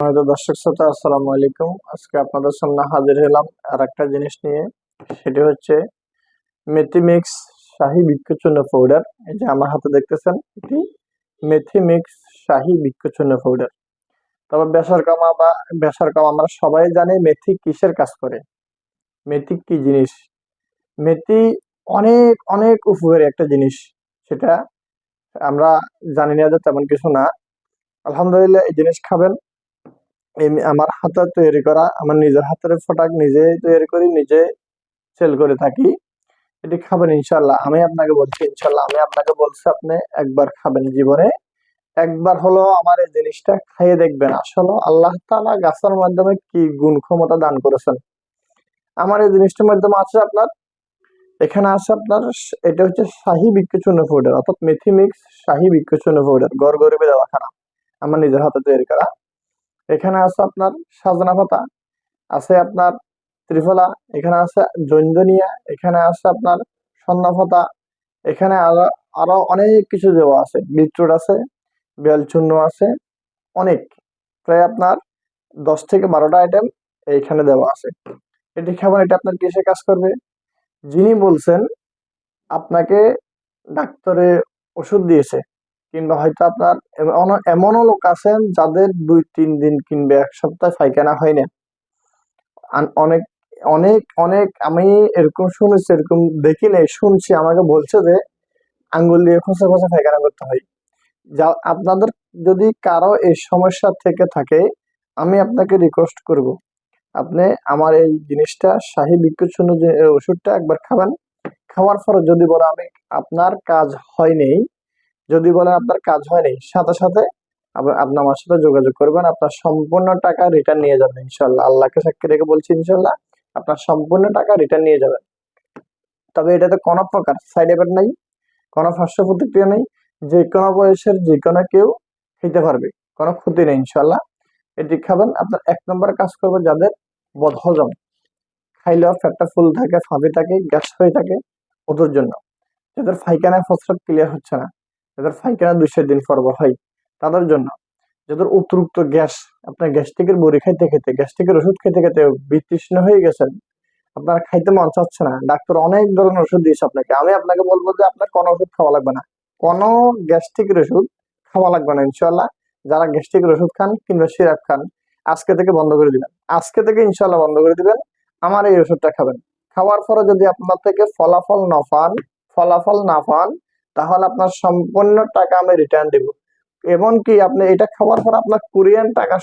আমাদের দর্শক শ্রোতা আসসালামু আলাইকুম। আজকে আপনাদের সামনে হাজির হলাম আর একটা জিনিস নিয়ে, সেটি হচ্ছে মেথি মিক্স শাহী বৃক্ষচূর্ণ পাউডার। এই যে আমার হাতে দেখতেছেন, এটি মেথি মিক্স শাহী বৃক্ষচূর্ণ পাউডার। তবে বেসার কাম আমরা সবাই জানি মেথি কিসের কাজ করে, মেথি কি জিনিস। মেথি অনেক অনেক উপকারী একটা জিনিস, সেটা আমরা জানি না যে তেমন কিছু না। আলহামদুলিল্লাহ, এই জিনিস খাবেন। আমার হাতে তৈরি করা, আমার নিজের হাতের প্রোডাক্ট, নিজে তৈরি করি, নিজে সেল করে থাকি। এটি খাবেন ইনশাল্লাহ। আমি আপনাকে বলছি ইনশাল্লাহ, আমি আপনাকে বলছি আপনি একবার খাবেন, জীবনে একবার হলো আমার এই জিনিসটা খাইয়ে দেখবেন। আসলে আল্লাহ তাআলা গাছের মাধ্যমে কি গুণ ক্ষমতা দান করেছেন। আমার এই জিনিসটার মাধ্যমে আছে আপনার, এখানে আছে আপনার, এটা হচ্ছে শাহী বৃক্ষচূর্ণ পাউডার, অর্থাৎ মেথি মিক্স শাহী বৃক্ষচূর্ণ পাউডার, গড়গড়িবে দেওয়া খানা, আমার নিজের হাতে তৈরি করা। এখানে আছে আপনার সাজনা পাতা, আছে আপনার ত্রিফলা, এখানে আছে জৈন্দ্রনিয়া, এখানে আছে আপনার সন্নাফতা, এখানে আরো আরো অনেক কিছু দেওয়া আছে, বিটরুট আছে, বেলচূর্ণ আছে, অনেক, প্রায় আপনার 10 থেকে 12টা আইটেম এইখানে দেওয়া আছে। এটি খাবার, এটা আপনার কিসে কাজ করবে? যিনি বলছেন আপনাকে ডাক্তারে ওষুধ দিয়েছে, কিংবা হয়তো আপনার এমনও লোক আছেন যাদের 2-3 দিন কিংবা 1 সপ্তাহ পায়খানা হয় না। অনেক অনেক অনেক আমি এরকম শুনেছি, এরকম দেখি নাই, শুনছি, আমাকে বলছে যে আঙ্গুল দিয়ে খোঁচা খোঁচা পায়খানা করতে হয়। যা আপনাদের যদি কারো এই সমস্যা থেকে থাকে, আমি আপনাকে রিকোয়েস্ট করব, আপনি আমার এই জিনিসটা শাহী বৃক্ষচূর্ণ যে ওষুধটা একবার খাবেন। খাওয়ার পরে যদি বলে আমি আপনার কাজ হয়নি, যদি বলেন আপনার কাজ হয়নি, সাথে সাথে আপনি আমার সাথে যোগাযোগ করবেন, আপনার সম্পূর্ণ টাকা রিটার্ন নিয়ে যাবেন ইনশাল্লাহ। আল্লাহকে সাক্ষী রেখে বলছি ইনশাল্লাহ, আপনার সম্পূর্ণ টাকা রিটার্ন নিয়ে যাবেন। তবে এটাতে কোনো প্রকার সাইড এফেক্ট নাই, কোনো পার্শ্ব প্রতিক্রিয়া নেই, যে কোনো বয়সের যে কোনো কেউ খেতে পারবে, কোনো ক্ষতি নেই ইনশাল্লাহ। এটি খাবেন, আপনার 1 নম্বরে কাজ করবে যাদের বদহজম, খাইলেও পেটটা ফুল থাকে, ফাঁপি থাকে, গ্যাস হয়ে থাকে, ওদের জন্য। যাদের পায়খানা প্রস্রাব ক্লিয়ার হচ্ছে না, যাদের পায়খানা 2 দিন পর পর হয়, তাদের জন্য। যাদের অতিরিক্ত গ্যাস, আপনার গ্যাস্ট্রিকের বড়ি খাইতে খেতে, গ্যাস্ট্রিকের ওষুধ খেতে খেতে বিতৃষ্ণ হয়ে গেছেন, আপনার খাইতে মন চাচ্ছে না, ডাক্তার অনেক ধরনের ওষুধ দিয়েছে আপনাকে, আমি আপনাকে বলবো যে আপনার কোনো ওষুধ খাওয়া লাগবে না, কোনো গ্যাস্ট্রিকের ওষুধ খাওয়া লাগবে না ইনশাল্লাহ। যারা গ্যাস্ট্রিকের ওষুধ খান কিংবা সিরাপ খান, আজকে থেকে বন্ধ করে দিবেন, আজকে থেকে ইনশাল্লাহ বন্ধ করে দিবেন। আমার এই ওষুধটা খাবেন। খাওয়ার পরে যদি আপনার থেকে ফলাফল না পান, তাহলে আপনার সম্পূর্ণ টাকা আমি রিটার্ন দেব। এমনকি আপনি এটা খাওয়ার পর আপনার কোরিয়ান টাকা